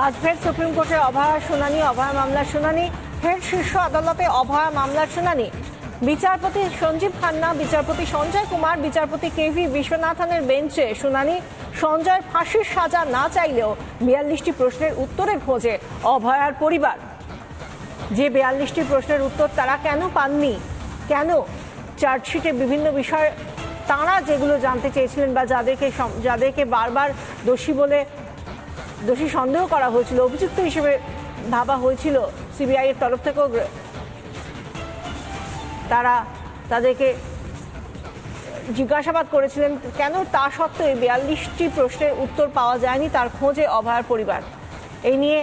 আজ ফের সুপ্রিম কোর্টে অভয়া শুনানি, অভয়া মামলার শুনানি। ফের শীর্ষ আদালতে অভয়া মামলার শুনানি। বিচারপতি সঞ্জীব খান্না, বিচারপতি সঞ্জয় কুমার, বিচারপতি কেভি বিশ্বনাথনের বেঞ্চে শুনানি। সঞ্জয়ের ফাঁসির সাজা না চাইলেও 42টি প্রশ্নের উত্তরের খোঁজে অভয়ার পরিবার। যে 42টি প্রশ্নের উত্তর তারা কেন পাননি, কেন চার্জশিটে বিভিন্ন বিষয় তাঁরা যেগুলো জানতে চেয়েছিলেন বা যাদেরকে বারবার দোষী সন্দেহ করা হয়েছিল, অভিযুক্ত হিসেবে ভাবা হয়েছিল সিবিআই এর তরফ থেকেও, তাদেরকে জিজ্ঞাসাবাদ করেছিলেন কেন তা সত্ত্বেও 42টি প্রশ্নের উত্তর পাওয়া যায়নি, তার খোঁজে অভয়ার পরিবার। এই নিয়ে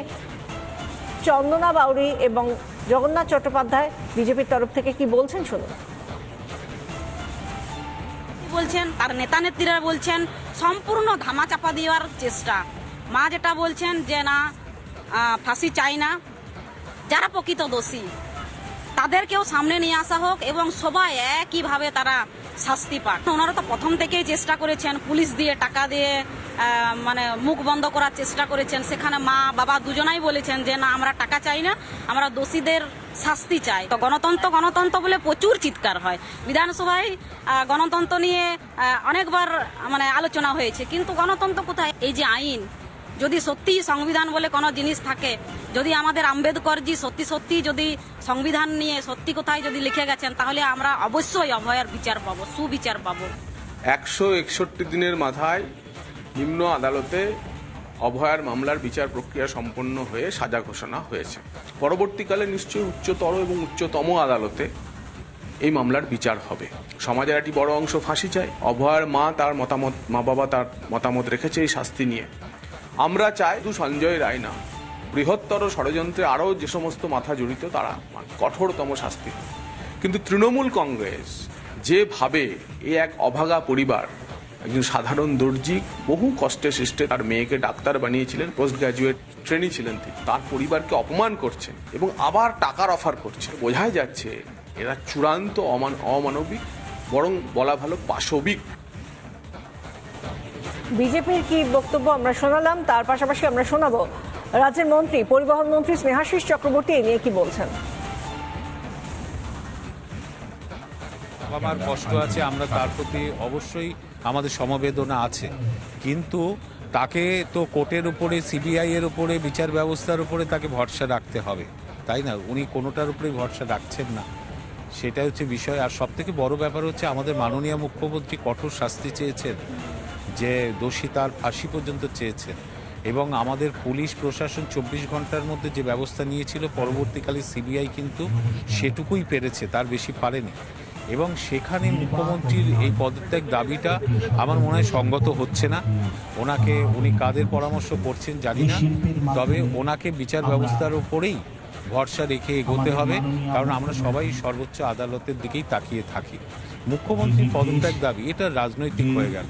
চন্দনা বাউরি এবং জগন্নাথ চট্টোপাধ্যায় বিজেপির তরফ থেকে কি বলছেন শুনুন। বলছেন তার নেতা নেত্রীরা বলছেন সম্পূর্ণ ধামাচাপা দেওয়ার চেষ্টা। মা যেটা বলছেন যে না ফাঁসি চাই না, যারা প্রকৃত দোষী তাদেরকেও সামনে নিয়ে আসা হোক এবং সবাই একইভাবে তারা শাস্তি পাক। ওনারা তো প্রথম থেকেই চেষ্টা করেছেন, পুলিশ দিয়ে টাকা দিয়ে মানে মুখ বন্ধ করার চেষ্টা করেছেন। সেখানে মা বাবা দুজনাই বলেছেন যে না আমরা টাকা চাই না, আমরা দোষীদের শাস্তি চাই। তো গণতন্ত্র বলে প্রচুর চিৎকার হয় বিধানসভায়। গণতন্ত্র নিয়ে অনেকবার মানে আলোচনা হয়েছে, কিন্তু গণতন্ত্র কোথায়? এই যে আইন, যদি সত্যি সংবিধান বলে কোনো জিনিস থাকে, যদি আমাদের আম্বেদকরজি সত্যি যদি সংবিধান নিয়ে সত্যি কোথায় যদি লিখে গেছেন, তাহলে আমরা অবশ্যই অভয়ার বিচার পাবো, সুবিচার পাবো। 161 দিনের মাথায় নিম্ন আদালতে অভয়ার মামলার বিচার প্রক্রিয়া সম্পন্ন হয়ে সাজা ঘোষণা হয়েছে। পরবর্তীকালে নিশ্চয়ই উচ্চতর এবং উচ্চতম আদালতে এই মামলার বিচার হবে। সমাজের একটি বড় অংশ ফাঁসি চায়। অভয়ার মা বাবা তার মতামত রেখেছে এই শাস্তি নিয়ে। আমরা চাই শুধু সঞ্জয় রায় না, বৃহত্তর ষড়যন্ত্রে আরও যে সমস্ত মাথা জড়িত তারা কঠোরতম শাস্তি। কিন্তু তৃণমূল কংগ্রেস যেভাবে এক অভাগা পরিবার, একজন সাধারণ দর্জি, বহু কষ্টে সৃষ্টে তার মেয়েকে ডাক্তার বানিয়েছিলেন, পোস্ট গ্রাজুয়েট ট্রেনি ছিলেন তিনি, তার পরিবারকে অপমান করছে এবং আবার টাকার অফার করছে। বোঝাই যাচ্ছে এরা চূড়ান্ত অমানবিক, বরং বলা ভালো পাশবিক। বিজেপির কি বক্তব্য আমরা শোনালাম, তার পাশাপাশি আমরা শোনাবো রাজ্যের মন্ত্রী, পরিবহন মন্ত্রী স্নেহাশিস চক্রবর্তী এ নিয়ে কি বলছেন। আমার কষ্ট আছে, আমরা তার প্রতি অবশ্যই আমাদের সমবেদনা আছে, কিন্তু তাকে তো কোর্টের উপরে, সিবিআই এর উপরে, বিচার ব্যবস্থার উপরে তাকে ভরসা রাখতে হবে, তাই না? উনি কোনোটার উপরেই ভরসা রাখছেন না, সেটাই হচ্ছে বিষয়। আর সব থেকে বড় ব্যাপার হচ্ছে আমাদের মাননীয় মুখ্যমন্ত্রী কঠোর শাস্তি চেয়েছেন, যে দোষী তার ফাঁসি পর্যন্ত চেয়েছেন, এবং আমাদের পুলিশ প্রশাসন 24 ঘন্টার মধ্যে যে ব্যবস্থা নিয়েছিল, পরবর্তীকালে সিবিআই কিন্তু সেটুকুই পেরেছে, তার বেশি পারেনি। এবং সেখানে মুখ্যমন্ত্রীর এই পদত্যাগ দাবিটা আমার মনে হয় সঙ্গত হচ্ছে না। উনি কাদের পরামর্শ করছেন জানি না, তবে ওনাকে বিচার ব্যবস্থার উপরেই ভরসা রেখে এগোতে হবে, কারণ আমরা সবাই সর্বোচ্চ আদালতের দিকেই তাকিয়ে থাকি। মুখ্যমন্ত্রীর পদত্যাগ দাবি এটা রাজনৈতিক হয়ে গেল।